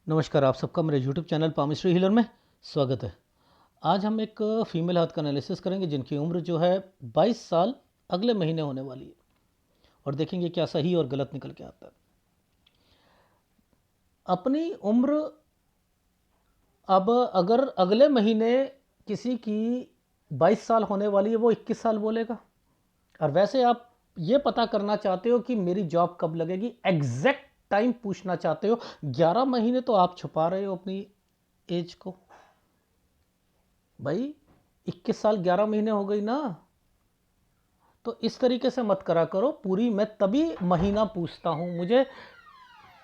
नमस्कार, आप सबका मेरे YouTube चैनल पामिस्ट्री हीलर में स्वागत है। आज हम एक फीमेल हाथ का एनालिसिस करेंगे जिनकी उम्र जो है 22 साल अगले महीने होने वाली है और देखेंगे क्या सही और गलत निकल के आता है। अपनी उम्र अब अगर अगले महीने किसी की 22 साल होने वाली है, वो 21 साल बोलेगा। और वैसे आप ये पता करना चाहते हो कि मेरी जॉब कब लगेगी, एग्जैक्ट टाइम पूछना चाहते हो। 11 महीने तो आप छुपा रहे हो अपनी एज को। भाई 21 साल 11 महीने हो गई ना, तो इस तरीके से मत करा करो पूरी। मैं तभी महीना पूछता हूं, मुझे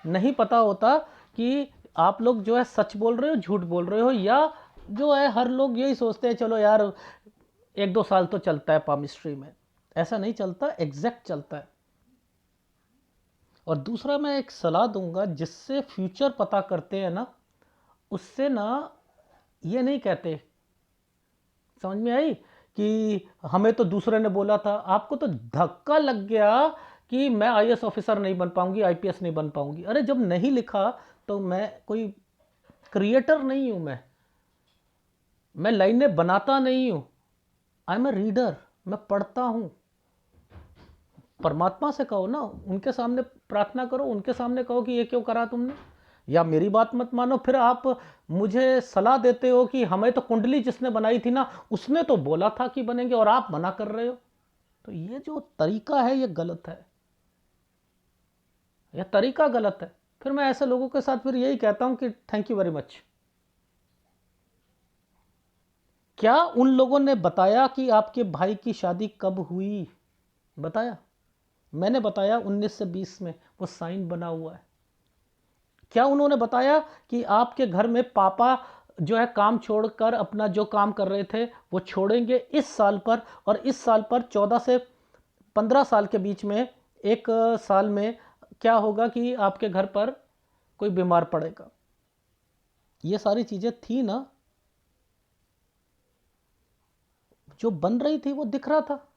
नहीं पता होता कि आप लोग जो है सच बोल रहे हो झूठ बोल रहे हो, या जो है हर लोग यही सोचते हैं चलो यार 1-2 साल तो चलता है पामिस्ट्री में। ऐसा नहीं चलता, एग्जैक्ट चलता है। और दूसरा मैं एक सलाह दूंगा, जिससे फ्यूचर पता करते हैं ना, उससे ना ये नहीं कहते, समझ में आई, कि हमें तो दूसरे ने बोला था। आपको तो धक्का लग गया कि मैं आईएएस ऑफिसर नहीं बन पाऊंगी, आईपीएस नहीं बन पाऊंगी। अरे जब नहीं लिखा तो मैं कोई क्रिएटर नहीं हूं, मैं लाइनें बनाता नहीं हूं। आई एम ए रीडर, मैं पढ़ता हूं। परमात्मा से कहो ना, उनके सामने प्रार्थना करो, उनके सामने कहो कि ये क्यों करा तुमने। या मेरी बात मत मानो, फिर आप मुझे सलाह देते हो कि हमें तो कुंडली जिसने बनाई थी ना, उसने तो बोला था कि बनेंगे और आप मना कर रहे हो। तो ये जो तरीका है ये गलत है, यह तरीका गलत है। फिर मैं ऐसे लोगों के साथ फिर यही कहता हूं कि थैंक यू वेरी मच। क्या उन लोगों ने बताया कि आपके भाई की शादी कब हुई? बताया? मैंने बताया 19 से 20 में, वो साइन बना हुआ है। क्या उन्होंने बताया कि आपके घर में पापा जो है काम छोड़कर अपना जो काम कर रहे थे वो छोड़ेंगे इस साल पर, और इस साल पर 14 से 15 साल के बीच में एक साल में क्या होगा कि आपके घर पर कोई बीमार पड़ेगा? ये सारी चीजें थी ना, जो बन रही थी वो दिख रहा था।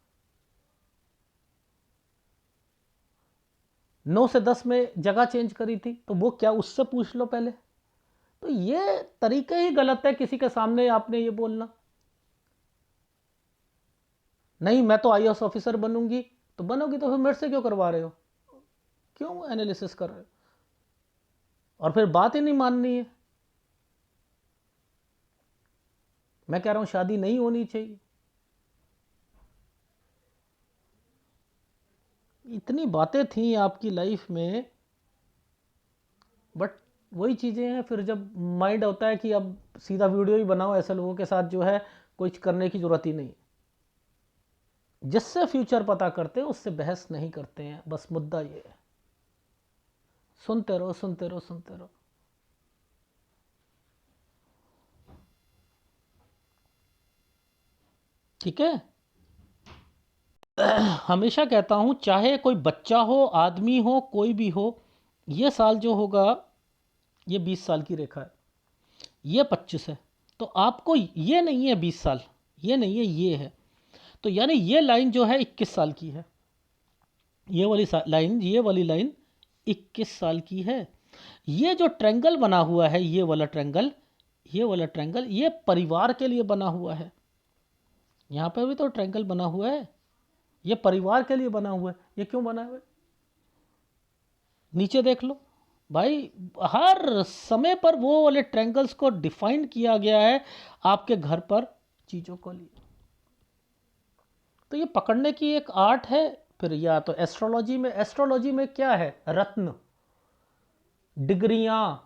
9 से 10 में जगह चेंज करी थी, तो वो क्या, उससे पूछ लो पहले। तो ये तरीका ही गलत है किसी के सामने आपने ये बोलना। नहीं मैं तो आईएएस ऑफिसर बनूंगी, तो बनोगी तो फिर मेरे से क्यों करवा रहे हो, क्यों एनालिसिस कर रहे हो? और फिर बात ही नहीं माननी है। मैं कह रहा हूं शादी नहीं होनी चाहिए। इतनी बातें थी आपकी लाइफ में, बट वही चीजें हैं। फिर जब माइंड होता है कि अब सीधा वीडियो ही बनाओ, ऐसे लोगों के साथ जो है कुछ करने की जरूरत ही नहीं। जिससे फ्यूचर पता करते हैं उससे बहस नहीं करते हैं, बस मुद्दा ये है। सुनते रहो सुनते रहो सुनते रहो। ठीक है। हमेशा कहता हूं, चाहे कोई बच्चा हो, आदमी हो, कोई भी हो, ये साल जो होगा ये 20 साल की रेखा है, ये 25 है। तो आपको ये नहीं है 20 साल, ये नहीं है, ये है। तो यानी ये लाइन जो है 21 साल की है। ये वाली लाइन, ये वाली लाइन 21 साल की है। ये जो ट्रैंगल बना हुआ है, ये वाला ट्रैंगल, ये वाला ट्रैंगल, ये परिवार के लिए बना हुआ है। यहाँ पे भी तो ट्रैंगल बना हुआ है, ये परिवार के लिए बना हुआ है। ये क्यों बना हुआ है? नीचे देख लो भाई, हर समय पर वो वाले ट्रैंगल्स को डिफाइन किया गया है आपके घर पर चीज़ों को लिए। तो ये पकड़ने की एक आर्ट है। फिर या तो एस्ट्रोलॉजी में क्या है, रत्न, डिग्रियां,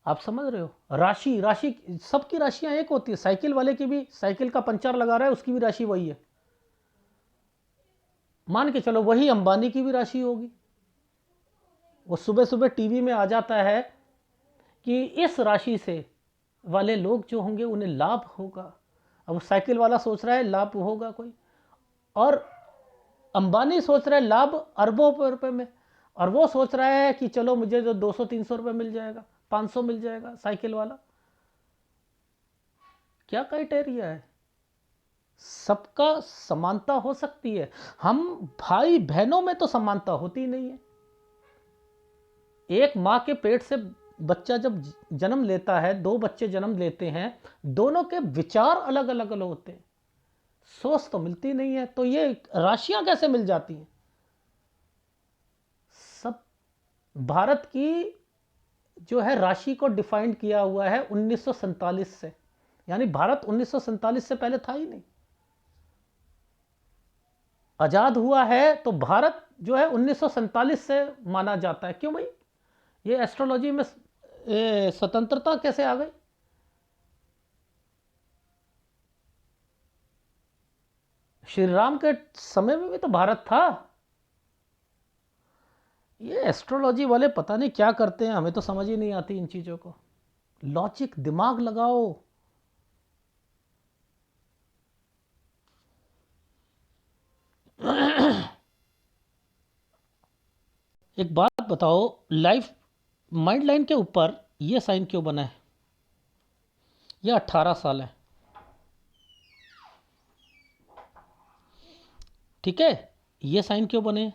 आप समझ रहे हो। राशि, राशि सबकी राशियां एक होती है। साइकिल वाले की भी, साइकिल का पंचर लगा रहा है, उसकी भी राशि वही है। मान के चलो वही अंबानी की भी राशि होगी। वो सुबह सुबह टीवी में आ जाता है कि इस राशि से वाले लोग जो होंगे उन्हें लाभ होगा। अब वो साइकिल वाला सोच रहा है लाभ होगा कोई, और अंबानी सोच रहा है लाभ अरबों रुपए में, और वो सोच रहा है कि चलो मुझे जो 200-300 रुपए मिल जाएगा, 500 मिल जाएगा, साइकिल वाला। क्या क्राइटेरिया है? सबका समानता हो सकती है, हम भाई बहनों में तो समानता होती नहीं है। एक माँ के पेट से बच्चा जब जन्म लेता है, दो बच्चे जन्म लेते हैं, दोनों के विचार अलग अलग अलग होते हैं, सोच तो मिलती नहीं है, तो ये राशियां कैसे मिल जाती हैं? सब भारत की जो है राशि को डिफाइंड किया हुआ है 1947 से, यानी भारत 1947 से पहले था ही नहीं। आजाद हुआ है तो भारत जो है 1947 से माना जाता है। क्यों भाई? ये एस्ट्रोलॉजी में स्वतंत्रता कैसे आ गई? श्री राम के समय में भी तो भारत था। ये एस्ट्रोलॉजी वाले पता नहीं क्या करते हैं, हमें तो समझ ही नहीं आती इन चीजों को। लॉजिक, दिमाग लगाओ। एक बात बताओ, लाइफ माइंड लाइन के ऊपर ये साइन क्यों बना है? ये 18 साल है, ठीक है? ये साइन क्यों बने?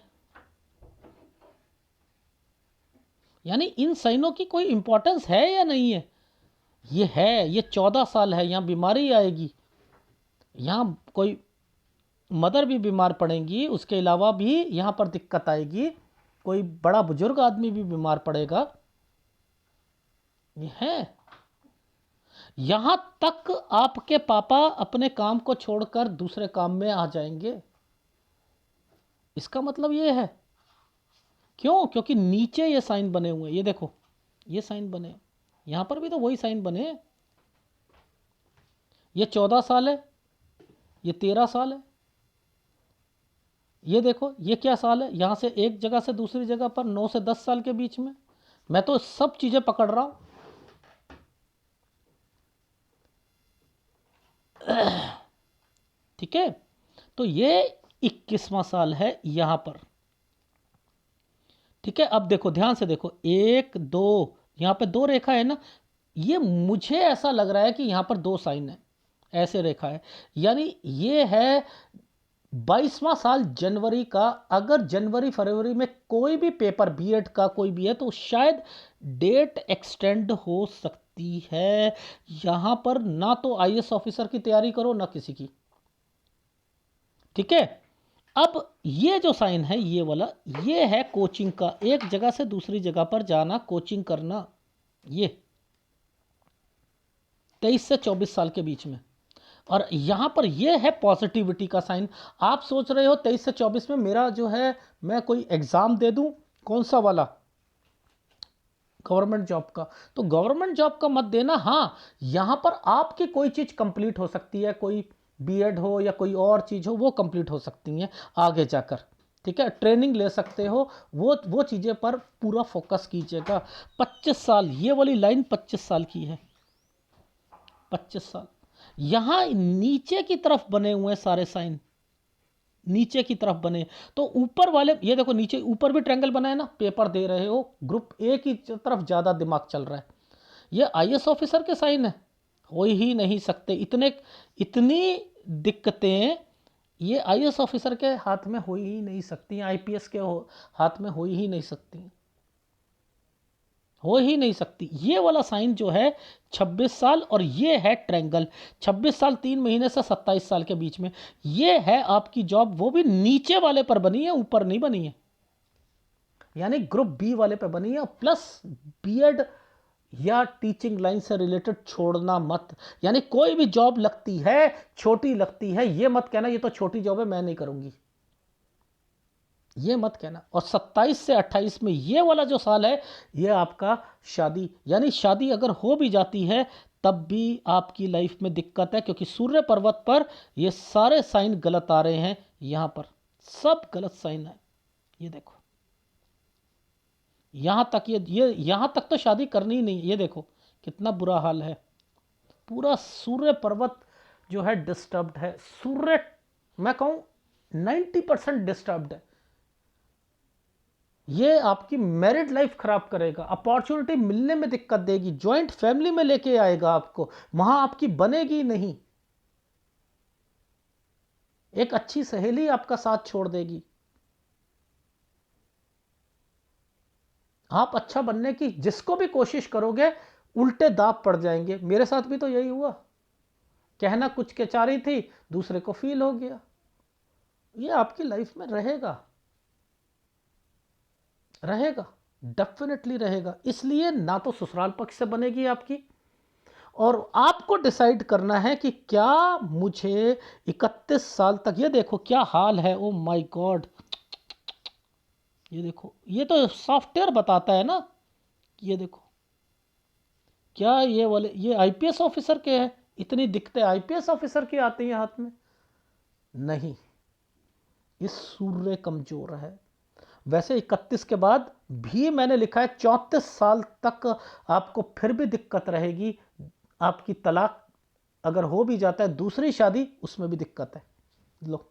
यानी इन साइनों की कोई इंपॉर्टेंस है या नहीं है? ये है, ये 14 साल है, यहाँ बीमारी आएगी, यहाँ कोई मदर भी बीमार पड़ेंगी, उसके अलावा भी यहाँ पर दिक्कत आएगी, कोई बड़ा बुजुर्ग आदमी भी बीमार पड़ेगा। ये है। यहाँ तक आपके पापा अपने काम को छोड़कर दूसरे काम में आ जाएंगे। इसका मतलब ये है। क्यों? क्योंकि नीचे ये साइन बने हुए हैं, ये देखो, ये साइन बने, यहाँ पर भी तो वही साइन बने। ये 14 साल है, ये 13 साल है, ये देखो ये क्या साल है, यहाँ से एक जगह से दूसरी जगह पर 9 से 10 साल के बीच में। मैं तो सब चीज़ें पकड़ रहा हूँ। ठीक है? तो ये 21वां साल है यहाँ पर। ठीक है? अब देखो, ध्यान से देखो, एक दो, यहाँ पे दो रेखा है ना, ये मुझे ऐसा लग रहा है कि यहाँ पर दो साइन है, ऐसे रेखा है, यानी ये है 22वां साल जनवरी का। अगर जनवरी फरवरी में कोई भी पेपर बीएड का कोई भी है तो शायद डेट एक्सटेंड हो सकती है। यहाँ पर ना तो आईएएस ऑफिसर की तैयारी करो ना किसी की। ठीक है? अब ये जो साइन है ये वाला, ये है कोचिंग का, एक जगह से दूसरी जगह पर जाना, कोचिंग करना। ये 23 से 24 साल के बीच में। और यहां पर ये है पॉजिटिविटी का साइन। आप सोच रहे हो 23 से 24 में मेरा जो है, मैं कोई एग्जाम दे दूं, कौन सा वाला, गवर्नमेंट जॉब का, तो गवर्नमेंट जॉब का मत देना। हाँ, यहां पर आपकी कोई चीज कंप्लीट हो सकती है, कोई बीएड हो या कोई और चीज हो, वो कंप्लीट हो सकती है आगे जाकर। ठीक है? ट्रेनिंग ले सकते हो, वो चीजें पर पूरा फोकस कीजिएगा। 25 साल, ये वाली लाइन 25 साल की है, 25 साल। यहां नीचे की तरफ बने हुए हैं सारे साइन, नीचे की तरफ बने। तो ऊपर वाले, ये देखो नीचे ऊपर भी ट्रायंगल बना है ना, पेपर दे रहे हो, ग्रुप ए की तरफ ज्यादा दिमाग चल रहा है। ये आईएएस ऑफिसर के साइन है, हो ही नहीं सकते। इतने इतनी दिक्कतें ये आईएएस ऑफिसर के हाथ में हो ही नहीं सकती, आईपीएस के हाथ में हो ही नहीं सकती, हो ही नहीं सकती। ये वाला साइन जो है 26 साल, और ये है ट्रायंगल 26 साल 3 महीने से 27 साल के बीच में। ये है आपकी जॉब, वो भी नीचे वाले पर बनी है, ऊपर नहीं बनी है, यानी ग्रुप बी वाले पे बनी है। प्लस बीएड या टीचिंग लाइन से रिलेटेड छोड़ना मत, यानी कोई भी जॉब लगती है, छोटी लगती है, ये मत कहना ये तो छोटी जॉब है मैं नहीं करूंगी, ये मत कहना। और 27 से 28 में ये वाला जो साल है, ये आपका शादी, यानी शादी अगर हो भी जाती है तब भी आपकी लाइफ में दिक्कत है, क्योंकि सूर्य पर्वत पर ये सारे साइन गलत आ रहे हैं, यहां पर सब गलत साइन है। ये देखो, यहां तक ये यहां तक तो शादी करनी ही नहीं। ये देखो कितना बुरा हाल है, पूरा सूर्य पर्वत जो है डिस्टर्ब्ड है। सूर्य, मैं कहूं 90% डिस्टर्ब्ड है। ये आपकी मैरिड लाइफ खराब करेगा, अपॉर्चुनिटी मिलने में दिक्कत देगी, जॉइंट फैमिली में लेके आएगा आपको, वहां आपकी बनेगी नहीं, एक अच्छी सहेली आपका साथ छोड़ देगी। आप अच्छा बनने की जिसको भी कोशिश करोगे उल्टे दांव पड़ जाएंगे। मेरे साथ भी तो यही हुआ, कहना कुछ के चारी थी, दूसरे को फील हो गया। ये आपकी लाइफ में रहेगा, रहेगा, डेफिनेटली रहेगा। इसलिए ना तो ससुराल पक्ष से बनेगी आपकी, और आपको डिसाइड करना है कि क्या मुझे 31 साल तक, ये देखो क्या हाल है, ओ माय गॉड, ये देखो, ये तो सॉफ्टवेयर बताता है ना, ये देखो क्या ये वाले, ये आईपीएस ऑफिसर के हैं, इतनी दिक्कतें आईपीएस ऑफिसर की आती हैं हाथ में? नहीं, इस सूर्य कमजोर है। वैसे 31 के बाद भी मैंने लिखा है 34 साल तक आपको फिर भी दिक्कत रहेगी। आपकी तलाक अगर हो भी जाता है, दूसरी शादी, उसमें भी दिक्कत है। लो,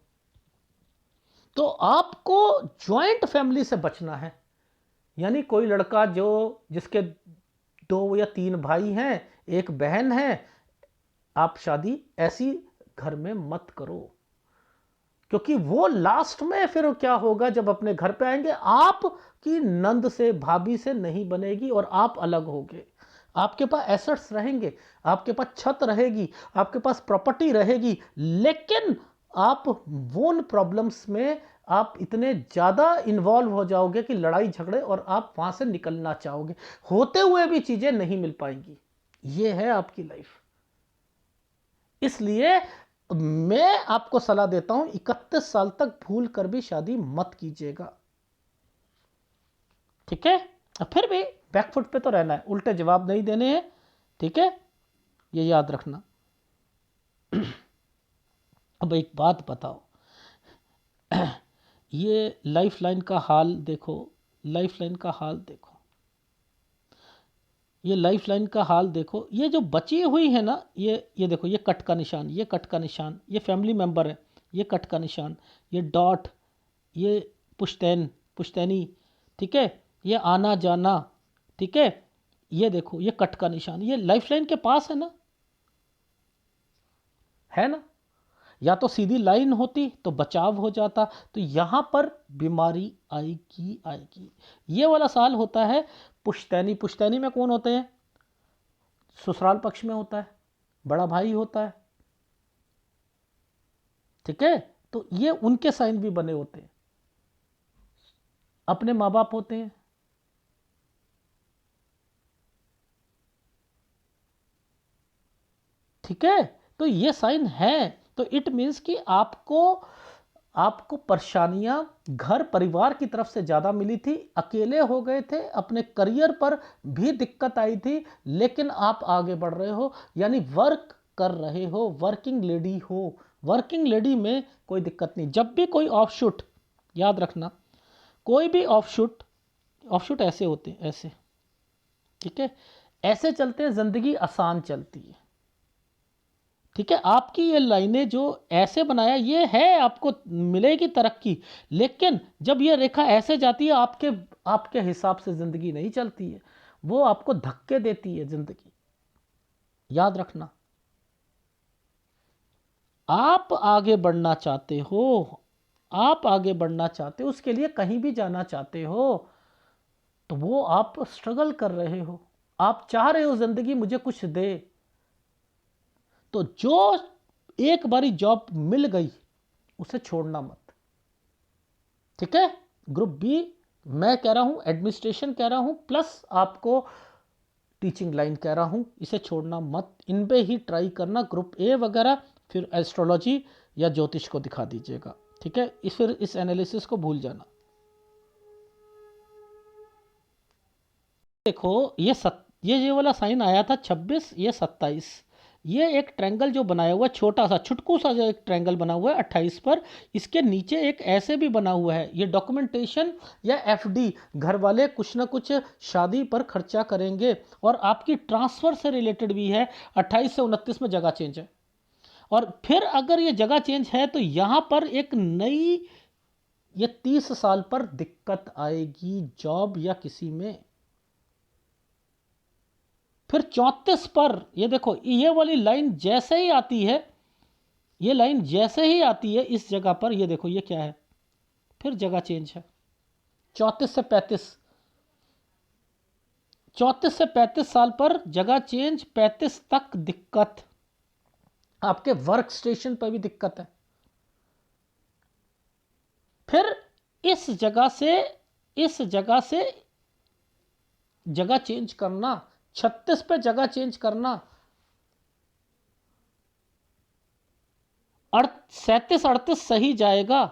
तो आपको ज्वाइंट फैमिली से बचना है। यानी कोई लड़का जो जिसके 2 या 3 भाई हैं, एक बहन है, आप शादी ऐसी घर में मत करो, क्योंकि वो लास्ट में फिर क्या होगा, जब अपने घर पे आएंगे, आपकी नंद से, भाभी से नहीं बनेगी और आप अलग होगे। आपके पास एसेट्स रहेंगे, आपके पास छत रहेगी, आपके पास प्रॉपर्टी रहेगी, लेकिन आप वो प्रॉब्लम्स में आप इतने ज़्यादा इन्वॉल्व हो जाओगे कि लड़ाई झगड़े, और आप वहाँ से निकलना चाहोगे, होते हुए भी चीज़ें नहीं मिल पाएंगी। ये है आपकी लाइफ। इसलिए मैं आपको सलाह देता हूं, 31 साल तक भूल कर भी शादी मत कीजिएगा, ठीक है? फिर भी बैकफुट पे तो रहना है, उल्टे जवाब नहीं देने हैं, ठीक है? ये याद रखना। अब एक बात बताओ, ये लाइफ लाइन का हाल देखो, लाइफ लाइन का हाल देखो, ये लाइफ लाइन का हाल देखो, ये जो बची हुई है ना, ये देखो, ये कट का निशान, ये कट का निशान, ये फैमिली मेंबर है, ये कट का निशान, ये डॉट, ये पुश्तैन, पुश्तैनी, ठीक है, ये आना जाना, ठीक है, ये देखो, ये कट का निशान, ये लाइफ लाइन के पास है ना, है ना? या तो सीधी लाइन होती तो बचाव हो जाता, तो यहां पर बीमारी आएगी, आएगी। ये वाला साल होता है पुश्तैनी। पुश्तैनी में कौन होते हैं? ससुराल पक्ष में होता है, बड़ा भाई होता है, ठीक है? तो ये उनके साइन भी बने होते हैं, अपने माँ बाप होते हैं, ठीक है? तो ये साइन है, तो इट मीन्स कि आपको आपको परेशानियां घर परिवार की तरफ से ज़्यादा मिली थी, अकेले हो गए थे, अपने करियर पर भी दिक्कत आई थी, लेकिन आप आगे बढ़ रहे हो, यानी वर्क कर रहे हो, वर्किंग लेडी हो। वर्किंग लेडी में कोई दिक्कत नहीं। जब भी कोई ऑफशूट, याद रखना, कोई भी ऑफशूट, ऑफशूट ऐसे होते हैं, ऐसे, ठीक है, ऐसे चलते हैं, ज़िंदगी आसान चलती है, ठीक है? आपकी ये लाइनें जो ऐसे बनाया, ये है आपको मिलेगी तरक्की, लेकिन जब ये रेखा ऐसे जाती है, आपके आपके हिसाब से ज़िंदगी नहीं चलती है, वो आपको धक्के देती है ज़िंदगी, याद रखना। आप आगे बढ़ना चाहते हो, आप आगे बढ़ना चाहते हो, उसके लिए कहीं भी जाना चाहते हो, तो वो आप स्ट्रगल कर रहे हो, आप चाह रहे हो ज़िंदगी मुझे कुछ दे, तो जो एक बारी जॉब मिल गई उसे छोड़ना मत, ठीक है? ग्रुप बी मैं कह रहा हूं, एडमिनिस्ट्रेशन कह रहा हूं, प्लस आपको टीचिंग लाइन कह रहा हूं, इसे छोड़ना मत, इन पे ही ट्राई करना, ग्रुप ए वगैरह, फिर एस्ट्रोलॉजी या ज्योतिष को दिखा दीजिएगा, ठीक है? फिर इस एनालिसिस को भूल जाना। देखो, ये वाला साइन आया था 26, ये 27, ये एक ट्रायंगल जो बनाया हुआ है, छोटा सा छुटकू सा जो एक ट्रायंगल बना हुआ है 28 पर, इसके नीचे एक ऐसे भी बना हुआ है, ये डॉक्यूमेंटेशन या एफडी, घर वाले कुछ ना कुछ शादी पर खर्चा करेंगे, और आपकी ट्रांसफ़र से रिलेटेड भी है। 28 से 29 में जगह चेंज है, और फिर अगर ये जगह चेंज है तो यहाँ पर एक नई, ये 30 साल पर दिक्कत आएगी जॉब या किसी में। फिर 34 पर, ये देखो, ये वाली लाइन जैसे ही आती है, ये लाइन जैसे ही आती है इस जगह पर, ये देखो ये क्या है, फिर जगह चेंज है, 34 से 35, 34 से 35 साल पर जगह चेंज, 35 तक दिक्कत, आपके वर्क स्टेशन पर भी दिक्कत है। फिर इस जगह से जगह चेंज करना, 36 पे जगह चेंज करना, 37 38 सही जाएगा।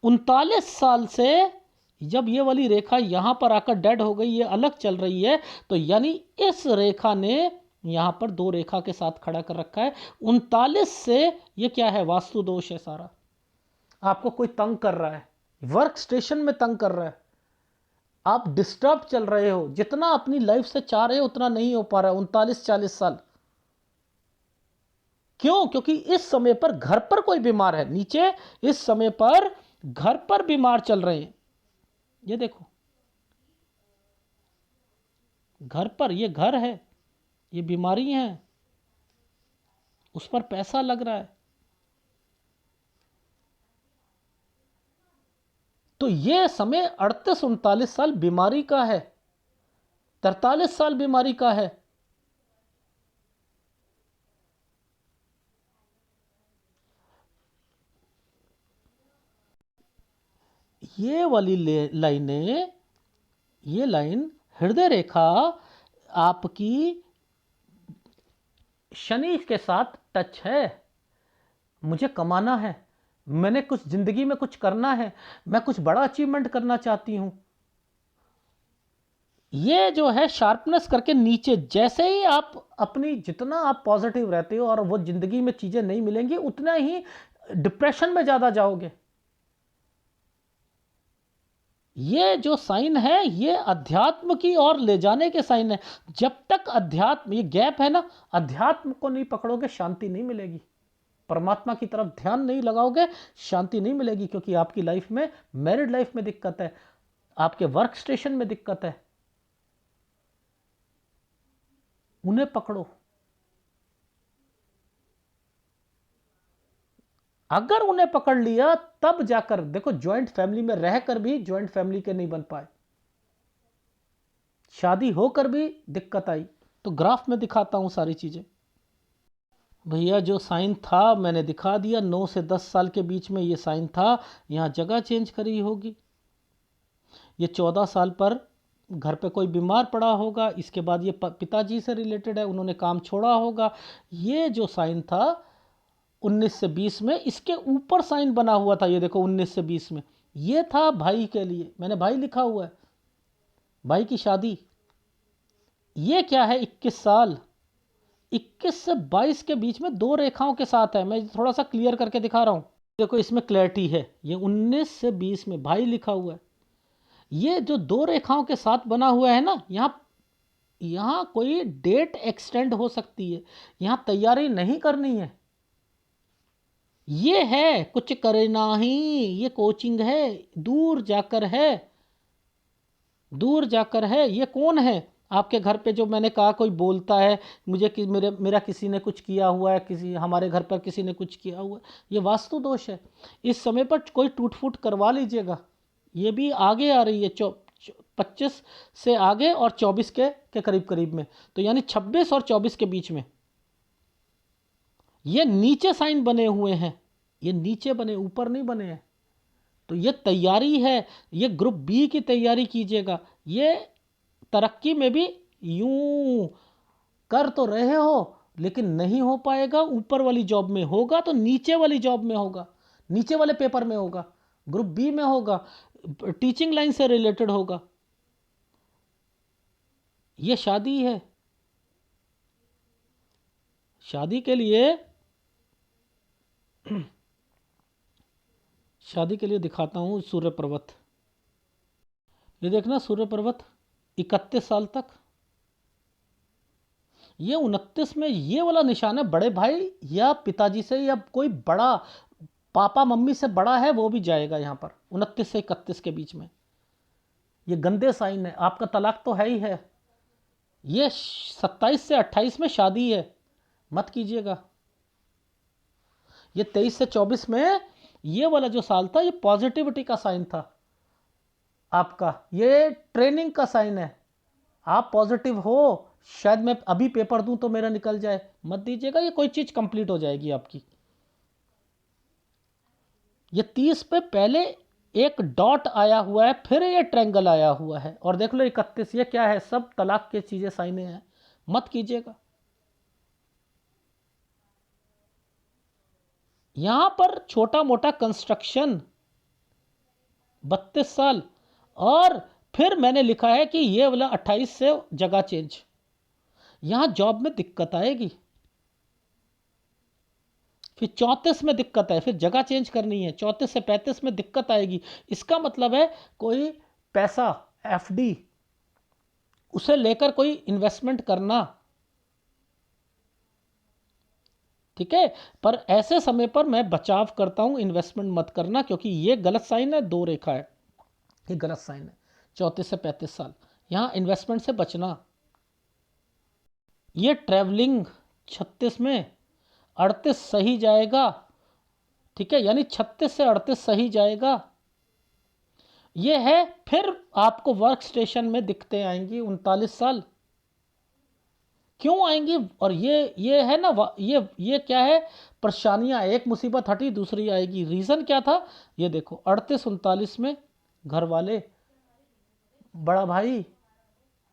39 साल से जब ये वाली रेखा यहां पर आकर डेड हो गई, ये अलग चल रही है, तो यानी इस रेखा ने यहां पर दो रेखा के साथ खड़ा कर रखा है। 39 से ये क्या है, वास्तु दोष है सारा। आपको कोई तंग कर रहा है, वर्क स्टेशन में तंग कर रहा है, आप डिस्टर्ब चल रहे हो, जितना अपनी लाइफ से चाह रहे हो उतना नहीं हो पा रहा है 39-40 साल। क्यों? क्योंकि इस समय पर घर पर कोई बीमार है, नीचे इस समय पर घर पर बीमार चल रहे हैं। ये देखो, घर पर, ये घर है, ये बीमारी है, उस पर पैसा लग रहा है। तो ये समय 38-39 साल बीमारी का है, 43 साल बीमारी का है। ये वाली लाइनें, ये लाइन हृदय रेखा आपकी शनि के साथ टच है। मुझे कमाना है, मैंने कुछ जिंदगी में कुछ करना है, मैं कुछ बड़ा अचीवमेंट करना चाहती हूं। ये जो है शार्पनेस करके नीचे, जैसे ही आप अपनी, जितना आप पॉजिटिव रहते हो और वो जिंदगी में चीजें नहीं मिलेंगी, उतना ही डिप्रेशन में ज्यादा जाओगे। ये जो साइन है, ये अध्यात्म की ओर ले जाने के साइन है। जब तक अध्यात्म, ये गैप है ना, अध्यात्म को नहीं पकड़ोगे शांति नहीं मिलेगी, परमात्मा की तरफ ध्यान नहीं लगाओगे शांति नहीं मिलेगी। क्योंकि आपकी लाइफ में, मैरिड लाइफ में दिक्कत है, आपके वर्क स्टेशन में दिक्कत है, उन्हें पकड़ो। अगर उन्हें पकड़ लिया तब जाकर देखो, ज्वाइंट फैमिली में रहकर भी ज्वाइंट फैमिली के नहीं बन पाए, शादी होकर भी दिक्कत आई। तो ग्राफ में दिखाता हूं सारी चीजें। भैया जो साइन था मैंने दिखा दिया, 9 से 10 साल के बीच में ये साइन था, यहां जगह चेंज करी होगी। ये 14 साल पर घर पे कोई बीमार पड़ा होगा, इसके बाद ये पिताजी से रिलेटेड है, उन्होंने काम छोड़ा होगा। ये जो साइन था 19 से 20 में, इसके ऊपर साइन बना हुआ था, ये देखो 19 से 20 में, ये था भाई के लिए, मैंने भाई लिखा हुआ है, भाई की शादी। ये क्या है, 21 साल, 21 से 22 के बीच में दो रेखाओं के साथ है। मैं थोड़ा सा क्लियर करके दिखा रहा हूं, देखो इसमें क्लैरिटी है। ये 19 से 20 में भाई लिखा हुआ है। ये जो दो रेखाओं के साथ बना हुआ है ना, यहां कोई डेट एक्सटेंड हो सकती है, यहां तैयारी नहीं करनी है। ये है कुछ करना ही, ये कोचिंग है, दूर जाकर है, दूर जाकर है। ये कौन है आपके घर पे, जो मैंने कहा कोई बोलता है मुझे कि मेरा किसी ने कुछ किया हुआ है, किसी हमारे घर पर किसी ने कुछ किया हुआ है, ये वास्तु दोष है। इस समय पर कोई टूट फूट करवा लीजिएगा। ये भी आगे आ रही है, 25 से आगे और 24 के करीब करीब में, तो यानी 26 और 24 के बीच में। ये नीचे साइन बने हुए हैं, ये नीचे बने, ऊपर नहीं बने हैं। तो ये तैयारी है, ये ग्रुप बी की तैयारी कीजिएगा। ये तरक्की में भी यूं कर तो रहे हो लेकिन नहीं हो पाएगा, ऊपर वाली जॉब में होगा तो नीचे वाली जॉब में होगा, नीचे वाले पेपर में होगा, ग्रुप बी में होगा, टीचिंग लाइन से रिलेटेड होगा। ये शादी है, शादी के लिए शादी के लिए दिखाता हूं सूर्य पर्वत। ये देखना सूर्य पर्वत 31 साल तक, ये 29 में ये वाला निशान है, बड़े भाई या पिताजी से या कोई बड़ा, पापा मम्मी से बड़ा है वो भी जाएगा यहां पर 29 से 31 के बीच में। ये गंदे साइन है, आपका तलाक तो है ही है। ये 27 से 28 में शादी है, मत कीजिएगा। ये 23 से 24 में, ये वाला जो साल था ये पॉजिटिविटी का साइन था आपका, ये ट्रेनिंग का साइन है, आप पॉजिटिव हो, शायद मैं अभी पेपर दूं तो मेरा निकल जाए, मत दीजिएगा, ये कोई चीज़ कंप्लीट हो जाएगी आपकी। ये 30 पे पहले एक डॉट आया हुआ है, फिर ये ट्रायंगल आया हुआ है, और देख लो 31, ये क्या है, सब तलाक के चीज़ें साइने हैं, मत कीजिएगा। यहां पर छोटा मोटा कंस्ट्रक्शन 32 साल, और फिर मैंने लिखा है कि ये वाला 28 से जगह चेंज, यहां जॉब में दिक्कत आएगी, फिर 34 में दिक्कत है, फिर जगह चेंज करनी है, 34 से 35 में दिक्कत आएगी। इसका मतलब है कोई पैसा एफडी उसे लेकर कोई इन्वेस्टमेंट करना, ठीक है, पर ऐसे समय पर मैं बचाव करता हूं, इन्वेस्टमेंट मत करना, क्योंकि ये गलत साइन है, 2 रेखा है, ये गलत साइन है। 34 से 35 साल यहां इन्वेस्टमेंट से बचना। ये ट्रैवलिंग 36 में, 38 सही जाएगा, ठीक है, यानी 36 से 38 सही जाएगा। ये है, फिर आपको वर्क स्टेशन में दिक्कतें आएंगी 39 साल, क्यों आएंगी, और ये है ना, ये क्या है, परेशानियां, एक मुसीबत हटी दूसरी आएगी। रीज़न क्या था, ये देखो 38 39 में घर वाले, बड़ा भाई,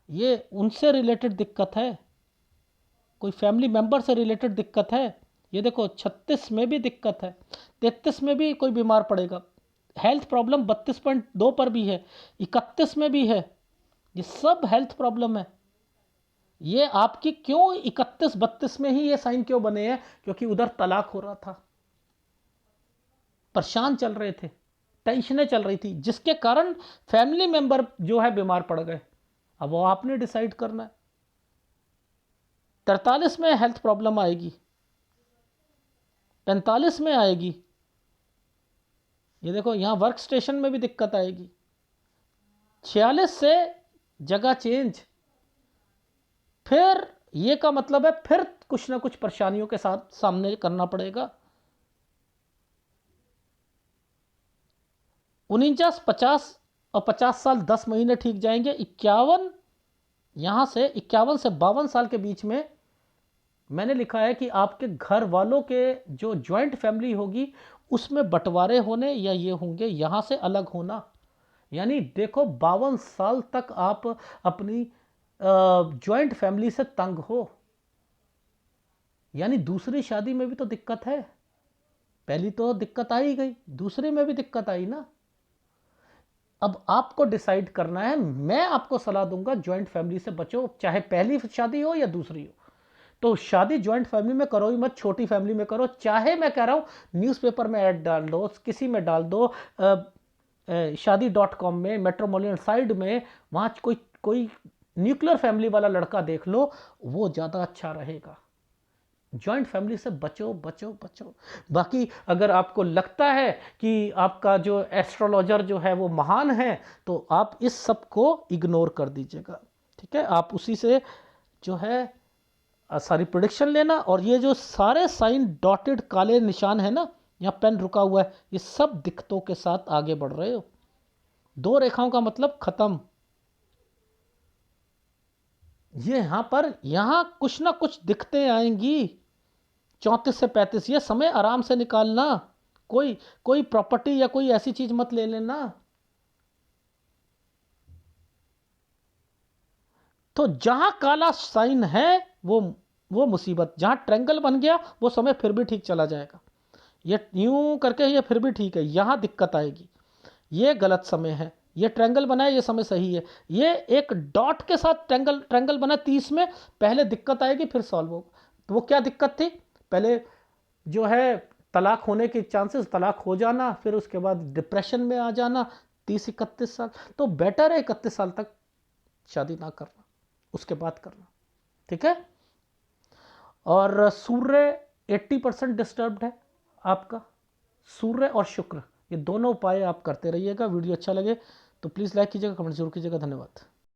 ये उनसे रिलेटेड दिक्कत है, कोई फैमिली मेंबर से रिलेटेड दिक्कत है। ये देखो 36 में भी दिक्कत है, 33 में भी कोई बीमार पड़ेगा, हेल्थ प्रॉब्लम 32.2 पर भी है, 31 में भी है, ये सब हेल्थ प्रॉब्लम है। ये आपकी क्यों 31 32 में ही ये साइन क्यों बने हैं, क्योंकि उधर तलाक हो रहा था, परेशान चल रहे थे, टेंशनें चल रही थी, जिसके कारण फैमिली मेंबर जो है बीमार पड़ गए। अब वो आपने डिसाइड करना है। 43 में हेल्थ प्रॉब्लम आएगी, 45 में आएगी, ये देखो यहां वर्क स्टेशन में भी दिक्कत आएगी, 46 से जगह चेंज, फिर ये का मतलब है फिर कुछ ना कुछ परेशानियों के साथ सामने करना पड़ेगा। 49 50 और 50 साल 10 महीने ठीक जाएंगे। 51, यहां से 51 से 52 साल के बीच में मैंने लिखा है कि आपके घर वालों के जो ज्वाइंट फैमिली होगी उसमें बंटवारे होने या ये होंगे, यहां से अलग होना। यानी देखो 52 साल तक आप अपनी ज्वाइंट फैमिली से तंग हो, यानी दूसरी शादी में भी तो दिक्कत है, पहली तो दिक्कत आ ही गई, दूसरे में भी दिक्कत आई ना। अब आपको डिसाइड करना है, मैं आपको सलाह दूंगा ज्वाइंट फैमिली से बचो, चाहे पहली शादी हो या दूसरी हो। तो शादी ज्वाइंट फैमिली में करो ही मत, छोटी फैमिली में करो, चाहे मैं कह रहा हूं न्यूज़पेपर में ऐड डाल दो, किसी में डाल दो, शादी.com में, मैट्रिमोनियल साइड में, वहां कोई कोई न्यूक्लियर फैमिली वाला लड़का देख लो, वो ज़्यादा अच्छा रहेगा। जॉइंट फैमिली से बचो बचो बचो। बाकी अगर आपको लगता है कि आपका जो एस्ट्रोलॉजर जो है वो महान है, तो आप इस सब को इग्नोर कर दीजिएगा, ठीक है, आप उसी से जो है सारी प्रोडिक्शन लेना। और ये जो सारे साइन डॉटेड काले निशान है ना, यहाँ पेन रुका हुआ है, ये सब दिक्कतों के साथ आगे बढ़ रहे हो। 2 रेखाओं का मतलब खत्म। ये यहां पर यहां कुछ ना कुछ दिक्कतें आएंगी। 34 से 35 ये समय आराम से निकालना, कोई कोई प्रॉपर्टी या कोई ऐसी चीज मत ले लेना। तो जहां काला साइन है वो मुसीबत, जहां ट्रैंगल बन गया वो समय फिर भी ठीक चला जाएगा, ये यूं करके ये फिर भी ठीक है, यहां दिक्कत आएगी, ये गलत समय है। ये ट्रैंगल बना है, ये समय सही है, ये एक डॉट के साथ ट्रैंगल ट्रैंगल बना 30 में, पहले दिक्कत आएगी फिर सॉल्व होगा। तो वो क्या दिक्कत थी, पहले जो है तलाक होने के चांसेस, तलाक हो जाना, फिर उसके बाद डिप्रेशन में आ जाना, 30 31 साल। तो बेटर है 31 साल तक शादी ना करना, उसके बाद करना, ठीक है। और सूर्य 80% डिस्टर्ब्ड है आपका, सूर्य और शुक्र, ये दोनों उपाय आप करते रहिएगा। वीडियो अच्छा लगे तो प्लीज़ लाइक कीजिएगा, कमेंट जरूर कीजिएगा। धन्यवाद।